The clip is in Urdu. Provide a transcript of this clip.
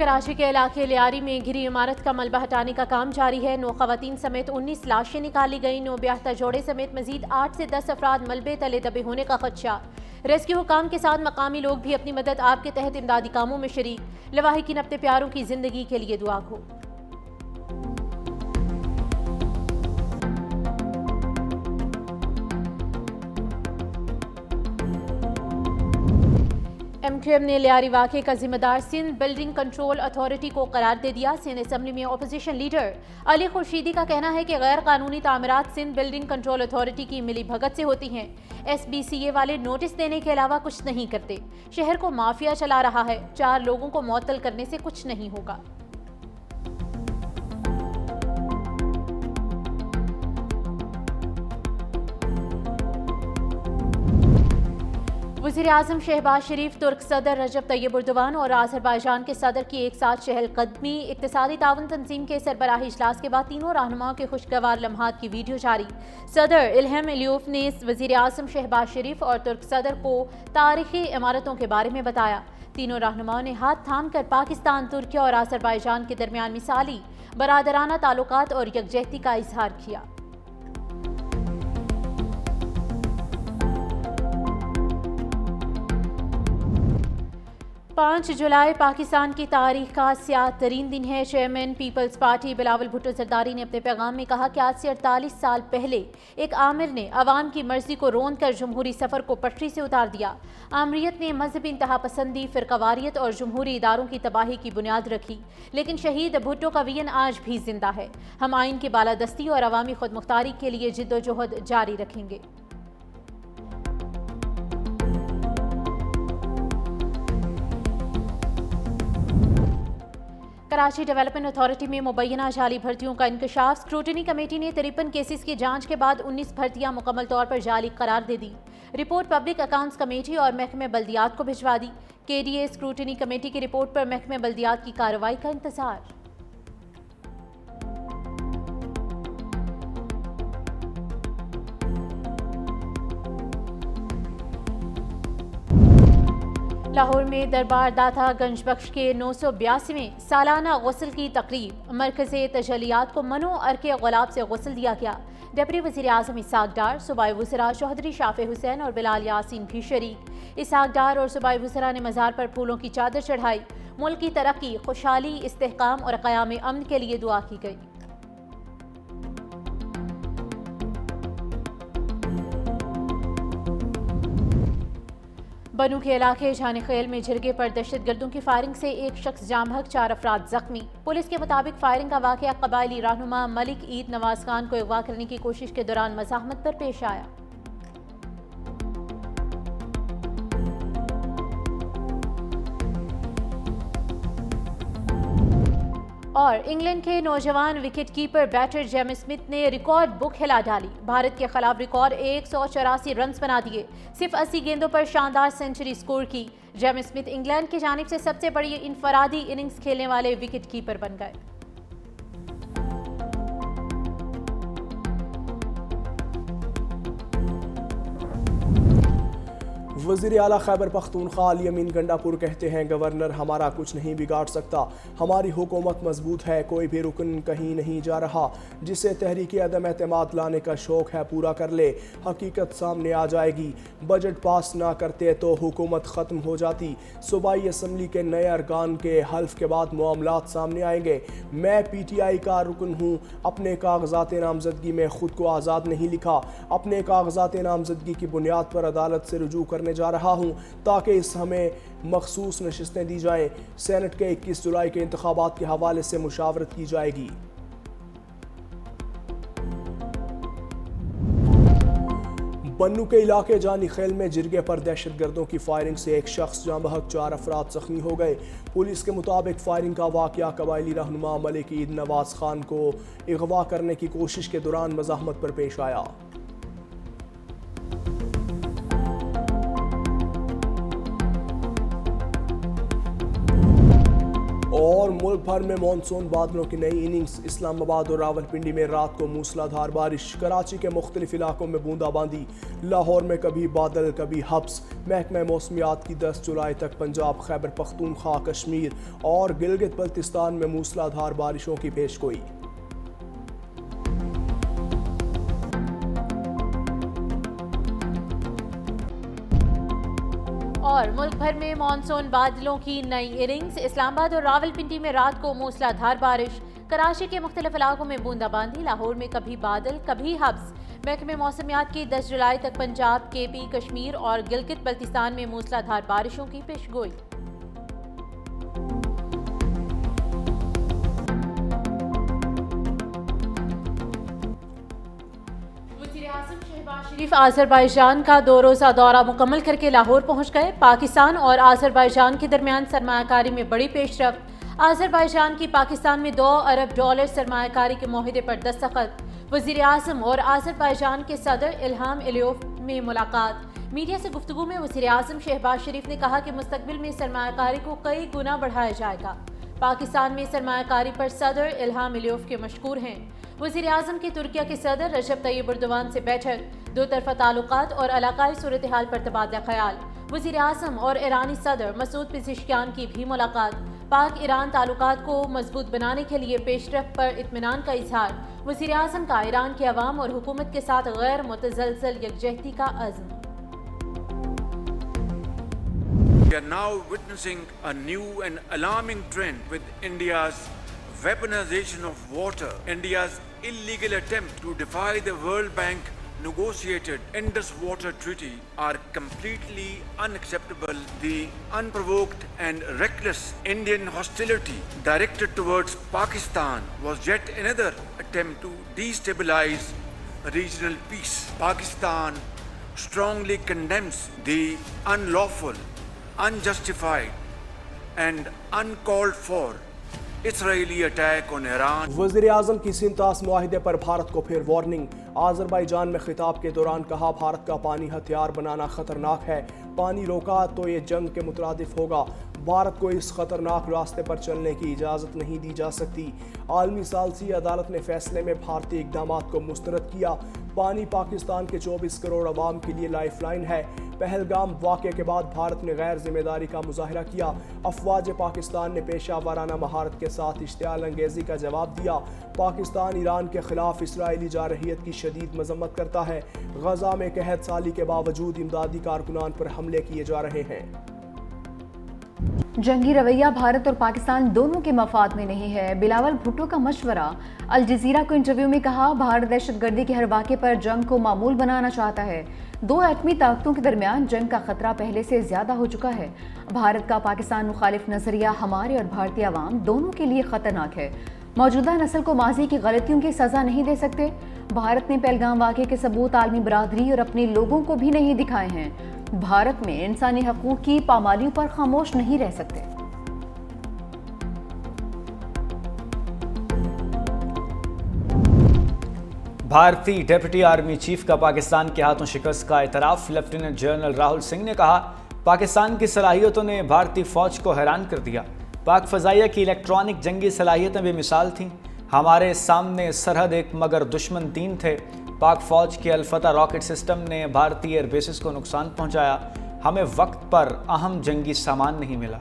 کراچی کے علاقے لیاری میں گری عمارت کا ملبہ ہٹانے کا کام جاری ہے۔ 9 خواتین سمیت 19 لاشیں نکالی گئیں۔ 9 بیاہتا جوڑے سمیت مزید 8 سے 10 افراد ملبے تلے دبے ہونے کا خدشہ۔ ریسکیو حکام کے ساتھ مقامی لوگ بھی اپنی مدد آپ کے تحت امدادی کاموں میں شریک۔ لواحقین اپنے پیاروں کی زندگی کے لیے دعا گو۔ ایم کیو ایم نے لیاری واقعے کا ذمہ دار سندھ بلڈنگ کنٹرول اتھارٹی کو قرار دے دیا۔ سندھ اسمبلی میں اپوزیشن لیڈر علی خورشیدی کا کہنا ہے کہ غیر قانونی تعمیرات سندھ بلڈنگ کنٹرول اتھارٹی کی ملی بھگت سے ہوتی ہیں۔ ایس بی سی اے والے نوٹس دینے کے علاوہ کچھ نہیں کرتے۔ شہر کو مافیا چلا رہا ہے۔ 4 لوگوں کو معطل کرنے سے کچھ نہیں ہوگا۔ وزیراعظم شہباز شریف، ترک صدر رجب طیب ایردوان اور آذربائیجان کے صدر کی ایک ساتھ چہل قدمی۔ اقتصادی تعاون تنظیم کے سربراہی اجلاس کے بعد تینوں رہنماؤں کے خوشگوار لمحات کی ویڈیو جاری۔ صدر الہم علیوف نے وزیراعظم شہباز شریف اور ترک صدر کو تاریخی عمارتوں کے بارے میں بتایا۔ تینوں رہنماؤں نے ہاتھ تھام کر پاکستان، ترکیہ اور آذربائیجان کے درمیان مثالی برادرانہ تعلقات اور یکجہتی کا اظہار کیا۔ 5 جولائی پاکستان کی تاریخ کا سیاہ ترین دن ہے۔ Chairman peoples party Bilawal Bhutto Zardari نے اپنے پیغام میں کہا کہ آج سے 48 سال پہلے ایک آمر نے عوام کی مرضی کو روند کر جمہوری سفر کو پٹری سے اتار دیا۔ آمریت نے مذہبی انتہا پسندی، فرقواریت اور جمہوری اداروں کی تباہی کی بنیاد رکھی، لیکن شہید بھٹو کا وژن آج بھی زندہ ہے۔ ہم آئین کی بالادستی اور عوامی خود مختاری کے لیے جد و جہد جاری رکھیں گے۔ کراچی ڈیولپمنٹ اتھارٹی میں مبینہ جعلی بھرتیوں کا انکشاف۔ اسکروٹنی کمیٹی نے 53 کیسز کی جانچ کے بعد 19 بھرتیاں مکمل طور پر جعلی قرار دے دی۔ رپورٹ پبلک اکاؤنٹس کمیٹی اور محکمہ بلدیات کو بھجوا دی۔ کے ڈی اے اسکروٹنی کمیٹی کی رپورٹ پر محکمہ بلدیات کی کارروائی کا انتظار۔ لاہور میں دربار داتا گنج بخش کے 982ویں سالانہ غسل کی تقریب۔ مرکز تجلیات کو منو عرق غلاب سے غسل دیا گیا۔ ڈپٹی وزیر اعظم اسحاق ڈار، صوبائی وزراء چودھری شافع حسین اور بلال یاسین بھی شریک۔ اسحاق ڈار اور صوبائی وزراء نے مزار پر پھولوں کی چادر چڑھائی۔ ملک کی ترقی، خوشحالی، استحکام اور قیام امن کے لیے دعا کی گئی۔ بنو کے علاقے جان خیل میں جرگے پر دہشت گردوں کی فائرنگ سے ایک شخص جاں بحق، 4 افراد زخمی۔ پولیس کے مطابق فائرنگ کا واقعہ قبائلی رہنما ملک عید نواز خان کو اغوا کرنے کی کوشش کے دوران مزاحمت پر پیش آیا۔ اور انگلینڈ کے نوجوان wicket keeper batter James Smith نے ریکارڈ بک ہلا ڈالی۔ بھارت کے خلاف ریکارڈ 184 رنز بنا دیے۔ صرف 80 گیندوں پر شاندار سنچری سکور کی۔ جیمس اسمتھ انگلینڈ کی جانب سے سب سے بڑی انفرادی اننگز کھیلنے والے وکٹ کیپر بن گئے۔ وزیر اعلیٰ خیبر پختونخوا الیمین گنڈاپور کہتے ہیں گورنر ہمارا کچھ نہیں بگاڑ سکتا، ہماری حکومت مضبوط ہے، کوئی بھی رکن کہیں نہیں جا رہا، جسے تحریک عدم اعتماد لانے کا شوق ہے پورا کر لے، حقیقت سامنے آ جائے گی، بجٹ پاس نہ کرتے تو حکومت ختم ہو جاتی، صوبائی اسمبلی کے نئے ارکان کے حلف کے بعد معاملات سامنے آئیں گے، میں پی ٹی آئی کا رکن ہوں، اپنے کاغذات نامزدگی میں خود کو آزاد نہیں لکھا، اپنے کاغذات نامزدگی کی بنیاد پر عدالت سے رجوع کرنے جا رہا ہوں تاکہ اس ہمیں مخصوص نشستیں دی جائیں، سینٹ کے 21 جولائی کے انتخابات کے حوالے سے مشاورت کی جائے گی۔ بنو کے علاقے جانی خیل میں جرگے پر دہشت گردوں کی فائرنگ سے ایک شخص جاں بحق، 4 افراد زخمی ہو گئے۔ پولیس کے مطابق فائرنگ کا واقعہ قبائلی رہنما ملک عید نواز خان کو اغوا کرنے کی کوشش کے دوران مزاحمت پر پیش آیا۔ اور ملک بھر میں مانسون بادلوں کی نئی اننگز، اسلام آباد اور راولپنڈی میں رات کو موسلادھار بارش، کراچی کے مختلف علاقوں میں بوندا باندی، لاہور میں کبھی بادل کبھی حبس۔ محکمہ موسمیات کی 10 جولائی تک پنجاب، خیبر پختونخوا، کشمیر اور گلگت بلتستان میں موسلادھار بارشوں کی پیشگوئی۔ اور ملک بھر میں مانسون بادلوں کی نئی اننگز، اسلام آباد اور راولپنڈی میں رات کو موسلادھار بارش، کراچی کے مختلف علاقوں میں بوندا باندی، لاہور میں کبھی بادل کبھی حبس۔ محکمہ موسمیات کی 10 جولائی تک پنجاب، کے پی، کشمیر اور گلگت بلتستان میں موسلادھار بارشوں کی پیشگوئی۔ شریف آذربائیجان کا 2 روزہ دورہ مکمل کر کے لاہور پہنچ گئے۔ پاکستان اور آذربائیجان کے درمیان سرمایہ کاری میں بڑی پیش رفت، آذربائیجان کی پاکستان میں $2 ارب سرمایہ کاری کے معاہدے پر دستخط، وزیر اعظم اور آذربائیجان کے صدر الہام علیوف میں ملاقات۔ میڈیا سے گفتگو میں وزیر اعظم شہباز شریف نے کہا کہ مستقبل میں سرمایہ کاری کو کئی گنا بڑھایا جائے گا۔ پاکستان میں سرمایہ کاری پر صدر الہام علیوف کے مشکور ہیں۔ وزیر اعظم کی ترکیہ کے صدر رجب طیب اردوان سے بیٹھک، 2 طرفہ تعلقات اور علاقائی صورتحال پر تبادلہ خیال۔ وزیر اعظم اور ایرانی صدر مسعود پزشکیان کی بھی ملاقات۔ پاک ایران تعلقات کو مضبوط بنانے کے لیے پیش رفت پر اطمینان کا اظہار۔ وزیر اعظم کا ایران کے عوام اور حکومت کے ساتھ غیر متزلزل یکجہتی کا عزم۔ We are now witnessing a new and alarming trend with India's weaponization of water. India's illegal attempt to defy the World Bank negotiated Indus Water Treaty are completely unacceptable. The unprovoked and reckless Indian hostility directed towards Pakistan was yet another attempt to destabilize regional peace. Pakistan strongly condemns the unlawful, unjustified and uncalled for Israeli attack on Iran۔ وزیر اعظم کی سنتاس معاہدے پر بھارت کو پھر وارننگ، آذربائیجان میں خطاب کے دوران کہا بھارت کا پانی ہتھیار بنانا خطرناک ہے، پانی روکا تو یہ جنگ کے مترادف ہوگا، بھارت کو اس خطرناک راستے پر چلنے کی اجازت نہیں دی جا سکتی۔ عالمی ثالثی عدالت نے فیصلے میں بھارتی اقدامات کو مسترد کیا، پانی پاکستان کے 24 کروڑ عوام کے لیے لائف لائن ہے۔ پہلگام واقعے کے بعد بھارت نے غیر ذمہ داری کا مظاہرہ کیا، افواج پاکستان نے پیشہ ورانہ مہارت کے ساتھ اشتعال انگیزی کا جواب دیا۔ پاکستان ایران کے خلاف اسرائیلی جارحیت کی شدید مذمت کرتا ہے، غزہ میں قحط سالی کے باوجود امدادی کارکنان پر حملے کیے جا رہے ہیں۔ جنگی رویہ بھارت اور پاکستان دونوں کے مفاد میں نہیں ہے، بلاول بھٹو کا مشورہ۔ الجزیرہ کو انٹرویو میں کہا بھارت دہشت گردی کے ہر واقعے پر جنگ کو معمول بنانا چاہتا ہے، 2 ایٹمی طاقتوں کے درمیان جنگ کا خطرہ پہلے سے زیادہ ہو چکا ہے، بھارت کا پاکستان مخالف نظریہ ہمارے اور بھارتی عوام دونوں کے لیے خطرناک ہے، موجودہ نسل کو ماضی کی غلطیوں کی سزا نہیں دے سکتے، بھارت نے پہلگام واقعے کے ثبوت عالمی برادری اور اپنے لوگوں کو بھی نہیں دکھائے ہیں، بھارت میں انسانی حقوق کی پامالیوں پر خاموش نہیں رہ سکتے۔ بھارتی ڈیپٹی آرمی چیف کا پاکستان کے ہاتھوں شکست کا اعتراف، لیفٹیننٹ جنرل راہل سنگھ نے کہا پاکستان کی صلاحیتوں نے بھارتی فوج کو حیران کر دیا، پاک فضائیہ کی الیکٹرانک جنگی صلاحیتیں بے مثال تھیں، ہمارے سامنے سرحد ایک مگر دشمن 3 تھے، پاک فوج کے الفتح راکٹ سسٹم نے بھارتی ایئر بیسز کو نقصان پہنچایا، ہمیں وقت پر اہم جنگی سامان نہیں ملا۔